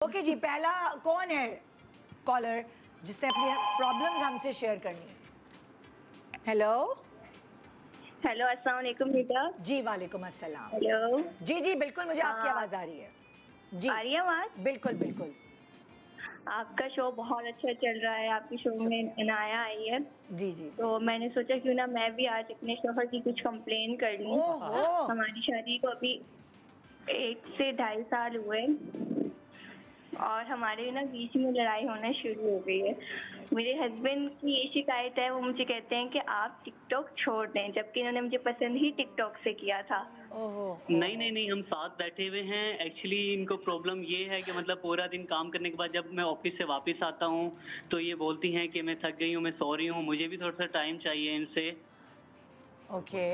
Okay जी, पहला कौन है कॉलर जिसने अपनी प्रॉब्लम्स हमसे शेयर करनी है? हेलो हेलो, अस्सलाम वालेकुम बेटा। जी, वालेकुम अस्सलाम। हेलो। जी जी बिल्कुल, मुझे आपकी आवाज़ आ रही है जी। आ रही है आवाज़? बिल्कुल बिल्कुल। आपका शो बहुत अच्छा चल रहा है, आपकी शो में इनाया आई है। जी जी। तो मैंने सोचा क्यों ना मैं भी आज अपने शोहर की कुछ कंप्लेन कर लूं। ओहो। हमारी शादी को अभी 1 से 2.5 साल हुए और हमारे ना बीच में लड़ाई होना शुरू हो गई है। मेरे हस्बैंड की ये शिकायत है, वो मुझे कहते हैं कि आप टिकटॉक छोड़ दें, जबकि इन्होंने मुझे पसंद ही टिकटॉक से किया था। ओहो। नहीं नहीं नहीं, हम साथ बैठे हुए हैं। एक्चुअली इनको प्रॉब्लम ये है कि मतलब पूरा दिन काम करने के बाद जब मैं ऑफिस से वापस आता हूँ तो ये बोलती हैं कि मैं थक गई हूँ, मैं सो रही हूँ, मुझे भी थोड़ा सा टाइम चाहिए इनसे। ओके,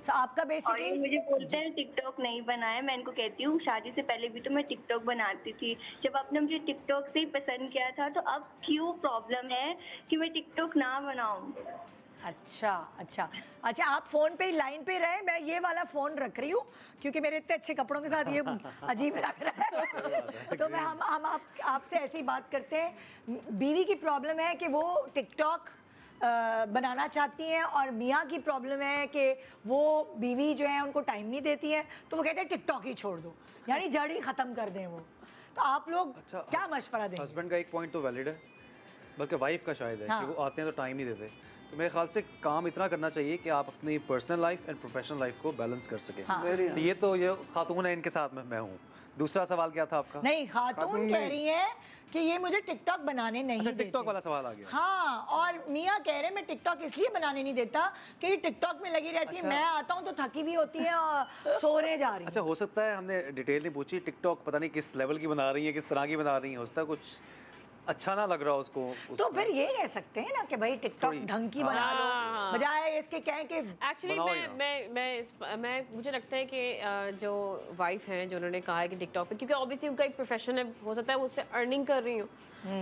सो आपका और ये बेसिकली मुझे बोलते हैं टिकटॉक नहीं बनाया। मैं इनको कहती हूँ शादी से पहले भी तो मैं टिकटॉक बनाती थी, जब आपने मुझे टिकटॉक से ही पसंद किया था तो अब क्यों प्रॉब्लम है कि मैं टिकटॉक ना बनाऊँ? अच्छा अच्छा अच्छा, आप फोन पे लाइन पे रहे, मैं ये वाला फोन रख रही हूँ क्योंकि मेरे इतने अच्छे कपड़ों के साथ ये अजीब लग रहा है। तो मैं हम आपसे ऐसी बात करते हैं। बीवी की प्रॉब्लम है कि वो टिकटॉक बनाना चाहती हैं और मियाँ की प्रॉब्लम है कि वो बीवी जो है उनको टाइम नहीं देती है, तो वो कहते हैं टिकटॉक ही छोड़ दो, यानी जड़ ही ख़त्म कर दें वो। तो आप लोग क्या मशवरा देंगे? हस्बैंड का एक पॉइंट तो वैलिड है, बल्कि वाइफ का शायद है हाँ। कि वो आते हैं तो टाइम नहीं देते। तो मेरे ख्याल से काम इतना करना चाहिए कि आप अपनी personal life and professional life को बैलेंस कर सकें। हाँ। तो ये खातून है, इनके साथ में मैं हूँ। दूसरा सवाल क्या था आपका? नहीं, खातून कह रही है कि ये मुझे टिकटॉक बनाने नहीं अच्छा, देते। टिकटॉक वाला सवाल आ गया। हाँ, और मियाँ कह रहे हैं मैं टिकटॉक इसलिए बनाने नहीं देता कि ये टिकटॉक में लगी रहती है। अच्छा। मैं आता हूँ तो थकी भी होती है और सोने जा रही अच्छा, हो सकता है हमने डिटेल नहीं पूछी, टिकटॉक पता नहीं किस लेवल की बना रही है, किस तरह की बना रही है, हो सकता है कुछ अच्छा ना लग रहा हो उसको। तो फिर ये कह सकते हैं ना कि भाई टिकटॉक ढंग की बना लो, हाँ। बजाय इसके कहें कि एक्चुअली बनाओ ही ना। मैं मुझे लगता है कि जो वाइफ हैं जो उन्होंने कहा है कि टिकटॉक पे, क्योंकि ऑब्वियसली उनका एक प्रोफेशन है, हो सकता है वो उससे अर्निंग कर रही हूँ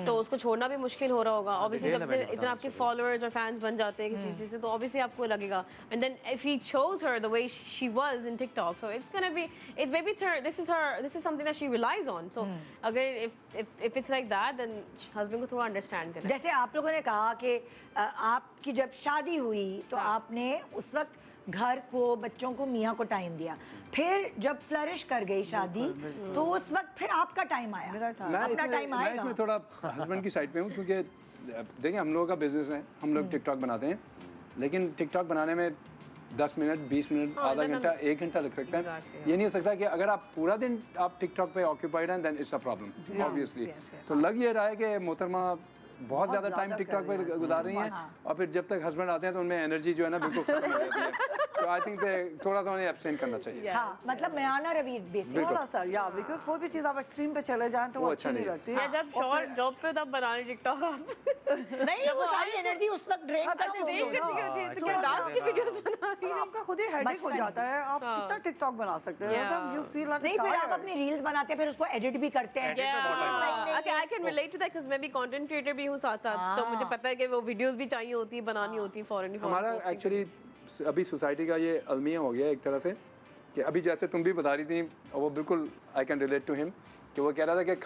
तो उसको छोड़ना भी मुश्किल हो रहा होगा। ऑब्वियसली जब इतना आपके फॉलोअर्स और फैंस बन जाते हैं किसी चीज़ से तो ऑब्वियसली आपको लगेगा। And then if he chose her the way she was in TikTok, so it's gonna be it's maybe this is something that she realise on. So अगर if it's like that then husband को थोड़ा understand करें। जैसे आप लोगों ने कहा कि आपकी जब शादी हुई तो आपने उस वक्त घर को, बच्चों को, मियाँ को टाइम दिया, फिर जब फ्लरिश कर गई शादी तो उस वक्त फिर आपका टाइम आया। अपना टाइम मैं आएगा। इसमें थोड़ा हस्बैंड की साइड पे हूँ, क्योंकि देखिए हम लोगों का बिजनेस है, हम लोग टिकटॉक बनाते हैं, लेकिन टिकटॉक बनाने में 10 मिनट, 20 मिनट, आधा घंटा, 1 घंटा लग सकता है। ये नहीं हो सकता कि अगर आप पूरा दिन आप टिकटॉक पे ऑक्यूपाइड हैं then it's a problem obviously. तो लग ये रहा है कि मोहतरमा बहुत ज़्यादा टाइम टिकटॉक पे गुजार रही हैं और फिर जब तक हस्बैंड आते हैं तो उनमें एनर्जी जो है ना बिल्कुल खत्म हो जाती है। तो आई थिंक थोड़ा सा उन्हें एब्सटेन करना चाहिए। हाँ, मतलब मेराना रवि बेसिक थोड़ा सा या बिकॉज़ कोई भी चीज़ आप एक्सट्रीम पे चले जाएं तो वो अच्छी नहीं लगती है। या जब शॉर्ट जॉब पे तब बनाने टिकटॉक आप नहीं, वो सारी एनर्जी उस वक्त ड्रेन कर चुकी होती है। तो क्या डांस की वीडियोस बना रही हैं? आपका खुद ही हेडेक हो जाता है, आप कितना टिकटॉक बना सकते हैं, मतलब यू फील लाइक नहीं, फिर आप अपनी रील्स बनाते हैं, फिर उसको एडिट भी करते हैं। Okay, I can relate to that because मैं भी कंटेंट क्रिएटर भी हूँ साथ साथ, तो मुझे पता है कि वो वीडियोस भी चाहिए होती है, बनानी होती है फौरन। हमारा एक्चुअली अभी सोसाइटी का ये अलमिया हो गया एक तरह से कि अभी जैसे तुम भी बता रही थी, और वो बिल्कुल I can relate to him, कि वो कह रहा था कि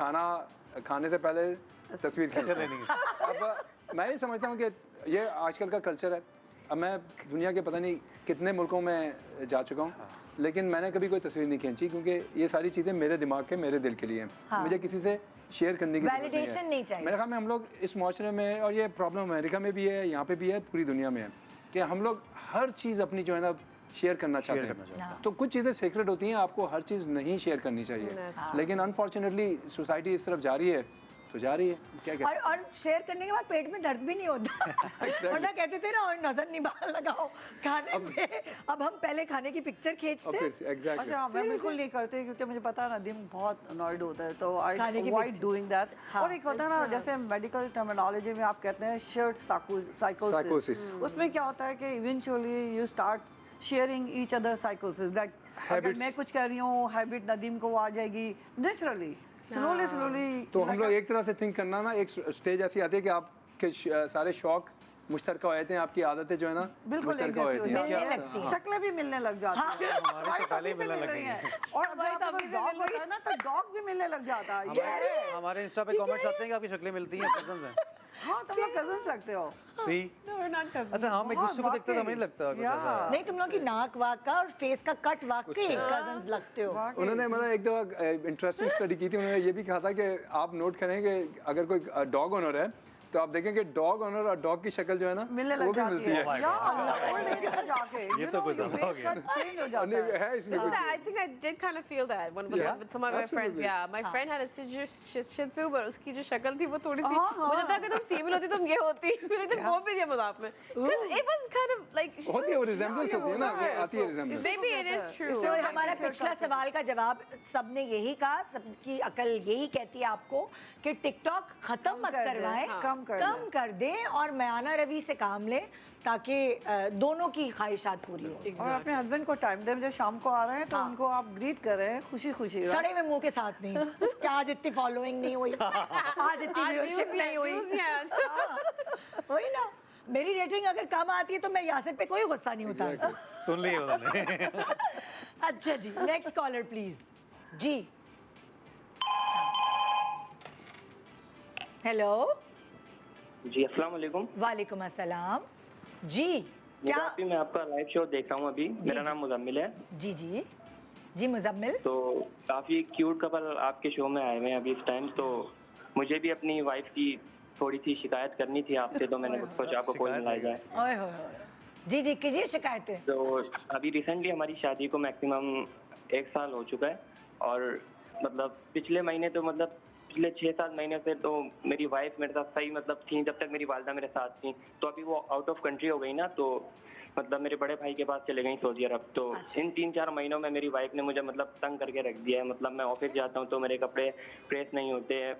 खाने से पहले तस्वीर खींच लेनी है। अब मैं ये समझता हूँ कि ये आजकल का कल्चर है। अब मैं दुनिया के पता नहीं कितने मुल्कों में जा चुका हूँ, लेकिन मैंने कभी कोई तस्वीर नहीं खींची, क्योंकि ये सारी चीज़ें मेरे दिमाग के, मेरे दिल के लिए हैं। मुझे किसी से शेयर करने की वैलिडेशन नहीं चाहिए। मेरे ख्याल में हम लोग इस माशरे में, और ये प्रॉब्लम अमेरिका में भी है, यहाँ पे भी है, पूरी दुनिया में है, कि हम लोग हर चीज़ अपनी जो है ना शेयर करना चाहते हैं। तो कुछ चीज़ें सीक्रेट होती हैं, आपको हर चीज़ नहीं शेयर करनी चाहिए, लेकिन अनफॉर्चुनेटली सोसाइटी इस तरफ जा रही है तो जा रही है। क्या और शेयर करने के बाद पेट में दर्द भी नहीं होता। वरना कहते थे ना, और नजर नहीं लगाओ खाने पे। अब हम पहले खाने की पिक्चर खींचते हैं। अच्छा, मैं बिल्कुल नहीं करती क्योंकि मुझे पता है नदीम बहुत अनॉयड होता है, तो आई अवॉइड डूइंग दैट। और एक होता है ना, जैसे मेडिकल टर्मिनोलॉजी में आप कहते हैं शर्ट साइकोसिस, उसमें क्या होता है कि eventually you start sharing each other साइकोसिस, दैट अगर मैं कुछ कह रही हूँ हैबिट नदीम को आ जाएगी नेचुरली, स्लोली। तो हम लोग एक तरह से थिंक करना ना, एक स्टेज ऐसी आती है कि आपके सारे शौक मुश्तरका हो जाते हैं, आपकी आदतें जो है ना बिल्कुल एक मुश्तरका हो जैसी जाती हो हैं। जाती है, शक्लें भी मिलने लग जाती हैं। हमारी तो पहले ही मिलने मिल लग रही गई हैं हैं। और अगर आपको डॉग होता है ना तो डॉग भी मिलने लग जाता है। हमारे इंस्टा पे कमेंट्स आते हैं कि आपकी शक्लें मिलती हैं, कजन्स हैं। हाँ, तुम लोग कजन्स लगते हो। सी No, we're not cousins. अच्छा, हम एक दूसरे को देखते तो हमें नहीं लगता कुछ ऐसा। नहीं, तुम लोग की नाक वाक का और फेस का कट वाकई कजन्स लगते हो। उन्होंने मतलब एक दफ़ा इंटरेस्टिंग स्टडी की थी, उन्होंने ये भी कहा था कि आप नोट करें कि अगर कोई डॉग ओनर है तो आप देखेंगे डॉग ओनर और डॉग की शक्ल जो है ना मिलने वो लग भी जाती मिलती है। है। ओल्ड एज में जाके ये तो कुछ ज़्यादा हो गया। चेंज हो जाता नहीं, है। है इसमें Isn't कुछ। that, I think I did kind of feel that with some of my friends. absolutely. Yeah, my friend had a Shih Tzu, but उसकी जो शक्ल थी वो थोड़ी सी, हाँ, मुझे था कि तुम फीमेल होती तुम ये होती, मैंने तो वो भी दिया मजाक में, because it was kind of like होती है, वो रिजेम्बलेंस होती है ना, वो आती है resemblance. maybe it is true. तो हमारा पिछला सवाल का जवाब सबने यही कहा, सबकी अकल यही कहती है आपको कि टिकटॉक खत्म मत कर दे, करवाएं, कम कर दे। दें और मयाना रवि से काम लें ताकि दोनों की ख्वाहिशात पूरी हो। और अपने हस्बैंड को टाइम दें, जब शाम को आ रहे हैं तो हाँ। उनको आप ग्रीट करें खुशी खुशी। सड़े में मुंह के साथ नहीं, क्या आज इतनी फॉलोइंग नहीं हुई, आज इतनी आज व्यूअरशिप views नहीं हुई, views हैं आज। हाँ, वही ना, मेरी रेटिंग अगर कम आती है तो मैं यासिर पे कोई गुस्सा नहीं उतारता। सुन लिए उन्होंने। अच्छा जी, नेक्स्ट कॉलर प्लीज। जी हेलो। जी अस्सलाम वालेकुम। वालेकुम अस्सलाम। जी क्या? काफी मैं आपका लाइव शो देख रहा हूँ अभी। मेरा नाम मुजम्मिल है। जी जी जी मुजम्मिल। तो काफी क्यूट कपल आपके शो में आए हुए हैं अभी इस टाइम, तो मुझे भी अपनी वाइफ की थोड़ी सी शिकायत करनी थी आपसे, तो मैंने सोचा आपको कॉल मिलाया जाए। ओए होए, जी जी कीजिए शिकायतें। तो अभी रिसेंटली हमारी शादी को मैक्सिमम 1 साल हो चुका है, और मतलब पिछले महीने तो मतलब पिछले 6-7 महीने से तो मेरी वाइफ मेरे साथ सही मतलब थी जब तक मेरी वालिदा मेरे साथ थी। तो अभी वो आउट ऑफ कंट्री हो गई ना, तो मतलब मेरे बड़े भाई के पास चले गई सऊदी अरब। तो इन 3-4 महीनों में मेरी वाइफ ने मुझे मतलब तंग करके रख दिया है। मतलब मैं ऑफिस जाता हूँ तो मेरे कपड़े प्रेस नहीं होते हैं,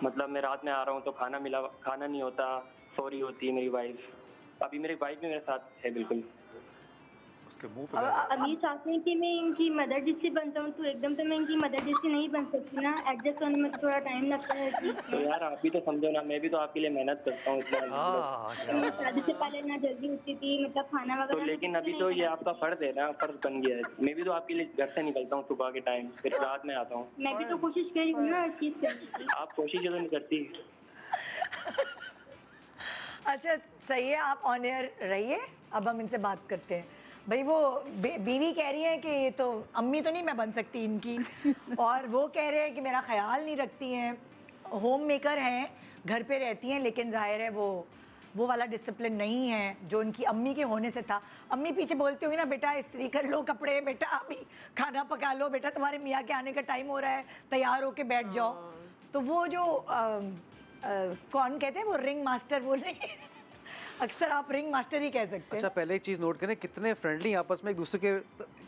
मतलब मैं रात में आ रहा हूँ तो खाना नहीं होता, सॉरी होती है मेरी वाइफ। अभी मेरी वाइफ भी मेरे साथ है बिल्कुल। उसके मुंह पे अभी चाहते हैं कि मैं इनकी मदर जिससे बनता हूँ, तो एकदम तो मैं इनकी मदर जिससे नहीं बन सकती ना, एडजस्ट होने में थोड़ा टाइम लगता है। तो यार आप भी तो समझो ना, मैं भी तो आपके लिए मेहनत करता हूँ इतना। मैं शादी से पहले ना जल्दी उठती थी, मतलब खाना तो वगैरह। लेकिन अभी तो ये आपका फर्ज है ना, फर्ज बन गया है। मैं भी तो आपके लिए घर से निकलता हूँ सुबह के टाइम, फिर रात में आता हूँ। मैं भी तो कोशिश करी हूँ ना हर चीज करने की। आप कोशिश तो नहीं करती। अच्छा सही है, आप ऑन एयर रहिए, अब हम इनसे बात करते हैं। भाई वो बीवी कह रही है कि ये तो अम्मी तो नहीं मैं बन सकती इनकी, और वो कह रहे हैं कि मेरा ख्याल नहीं रखती हैं, होम मेकर हैं, घर पे रहती हैं, लेकिन जाहिर है वो वाला डिसिप्लिन नहीं है जो उनकी अम्मी के होने से था। अम्मी पीछे बोलती होगी ना, बेटा इस्त्री कर लो कपड़े, बेटा अभी खाना पका लो, बेटा तुम्हारे मियाँ के आने का टाइम हो रहा है, तैयार होके बैठ जाओ। तो वो जो कौन कहते हैं वो रिंग मास्टर, वो नहीं अक्सर आप रिंग मास्टर ही कह सकते हैं। अच्छा पहले एक चीज़ नोट करें, कितने फ्रेंडली आपस में एक दूसरे के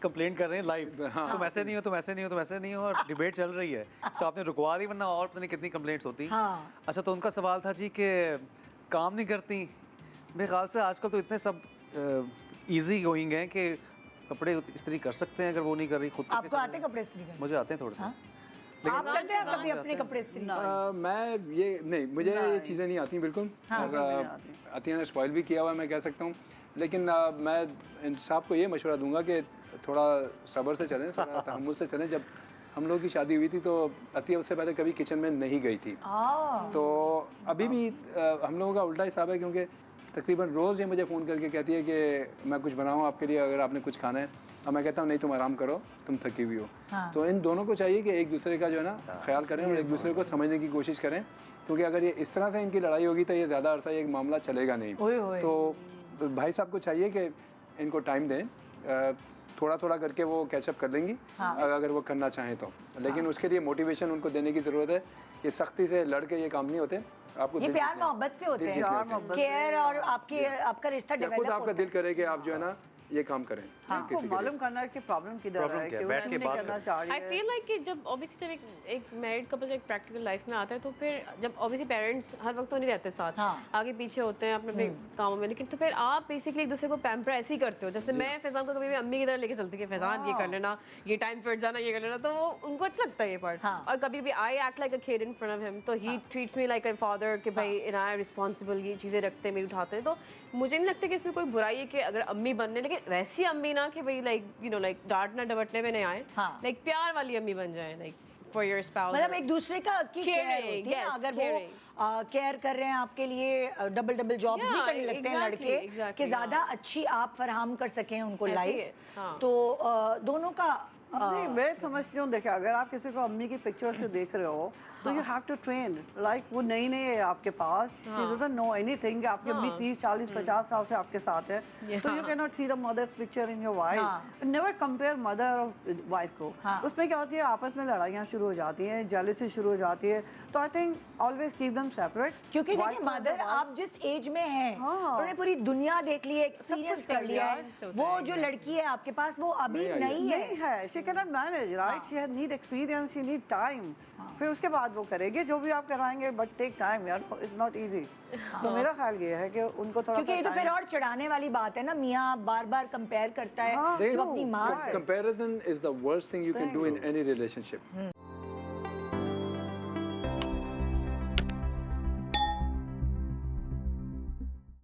कंप्लेंट कर रहे हैं लाइव। हाँ। तुम ऐसे नहीं हो, तुम ऐसे नहीं हो, तुम ऐसे नहीं हो, और डिबेट चल रही है। तो आपने रुकवा दी, वरना और पता नहीं कितनी कंप्लेंट्स होती। हाँ। अच्छा तो उनका सवाल था जी कि काम नहीं करती। मेरे ख्याल से आजकल तो इतने सब इजी गोइंग हैं कि कपड़े इस्त्री कर सकते हैं अगर वो नहीं कर रही खुद। आपको आते कपड़े इस्त्री करने? मुझे आते हैं थोड़े से। आप करते हैं कभी अपने कपड़े इस्त्री? मैं ये नहीं, मुझे ये चीज़ें नहीं आती बिल्कुल। आती हैं, स्पॉइल भी किया हुआ है मैं कह सकता हूँ। लेकिन मैं इन साहब को ये मशवरा दूंगा कि थोड़ा सब्र से चलें, थोड़ा तहम्मुल से चलें। जब हम लोग की शादी हुई थी तो अतिया उससे पहले कभी किचन में नहीं गई थी। तो अभी भी हम लोगों का उल्टा हिसाब है, क्योंकि तकरीबन रोज़ ये मुझे फ़ोन करके कहती है कि मैं कुछ बनाऊँ आपके लिए अगर आपने कुछ खाना है। और मैं कहता हूँ नहीं तुम आराम करो, तुम थकी हुई हो। तो इन दोनों को चाहिए कि एक दूसरे का जो है ना ख्याल करें और एक दूसरे को समझने की कोशिश करें, क्योंकि अगर ये इस तरह से इनकी लड़ाई होगी तो ये ज़्यादा अरसा ये मामला चलेगा नहीं। तो भाई साहब को चाहिए कि इनको टाइम दें, थोड़ा थोड़ा करके वो कैचअप कर लेंगी अगर वो करना चाहें तो। लेकिन उसके लिए मोटिवेशन उनको देने की ज़रूरत है। ये सख्ती से लड़ के ये काम नहीं होते। आपको ये प्यार मोहब्बत से होते हैं, केयर और आपका रिश्ता डेवलप होता है। खुद आपका दिल करे कि आप जो है ना ये काम करें आपको मालूम करना है कि प्रॉब्लम किधर Problem है क्या कि है? वो बैठ के नहीं बात करना करें। चाह रही आई है। फील लाइक कि जब ऑब्वियसली जब एक मैरिड कपल एक प्रैक्टिकल लाइफ में आता है तो फिर जब ऑब्वियसली पेरेंट्स हर वक्त तो नहीं रहते साथ, हाँ। आगे पीछे होते हैं अपने अपने कामों में, लेकिन तो फिर आप बेसिकली एक दूसरे को पैम्पर ऐसे ही करते हो। जैसे मैं फैजान को कभी भी अम्मी की तरह लेके चलती कि फैजान ये कर लेना, ये टाइम पे उठ जाना, ये कर लेना, तो वो उनको अच्छा लगता है ये पार्ट। हाँ। और कभी भी I act like a kid in front of him, तो he treats me like a father कि भाई इना रिस्पॉन्सिबल, ये चीज़ें रखते हैं, मेरी उठाते हैं। तो मुझे नहीं लगता कि इसमें कोई बुराई है कि अगर अम्मी बनने, लेकिन वैसी अम्मी ना कि भाई लाइक यू नो लाइक डांटना डबटने में नहीं आए, हाँ। लाइक प्यार वाली अम्मी बन जाए, लाइक फॉर योर स्पाउस। मतलब एक दूसरे का की केयर Caring, होती है ना, yes, अगर caring. वो केयर कर रहे हैं आपके लिए, डबल डबल जॉब Yeah, भी करने लगते हैं exactly, लड़के exactly, कि ज्यादा अच्छी आप फराहम कर सकें उनको ऐसे ही है, लाइफ, हाँ। तो दोनों का नहीं, मैं समझती हूँ। देखिए, अगर आप किसी को अम्मी की पिक्चर से देख रहे हो तो you have to train, like वो नई नई है आपके पास, शी डजंट नो एनीथिंग, आपकी अम्मी 30 40 50 साल से आपके साथ है, तो you can not see the mother's picture in your wife. Never compare mother और वाइफ को। उसमें क्या होती है, आपस में लड़ाइयाँ शुरू हो जाती हैं, जेलसी शुरू हो जाती है, तो I think always keep them separate. क्योंकि देखिए मदर आप जिस एज में हैं, उन्होंने पूरी दुनिया देख ली है, एक्सपीरियंस कर लिया है, वो जो लड़की है आपके पास वो अभी नहीं है, she can not manage, right, she need experience, she need time, फिर उसके बाद वो करेगी जो भी आप कराएंगे, बट टेक टाइम यार, इट्स नॉट इजी। तो मेरा ख्याल ये है कि उनको थोड़ा, क्योंकि ये तो फिर और चढ़ाने वाली बात है ना, मियाँ बार बार कंपेयर करता है हाँ, जब अपनी माँ से। Comparison is the worst thing you can do in any relationship.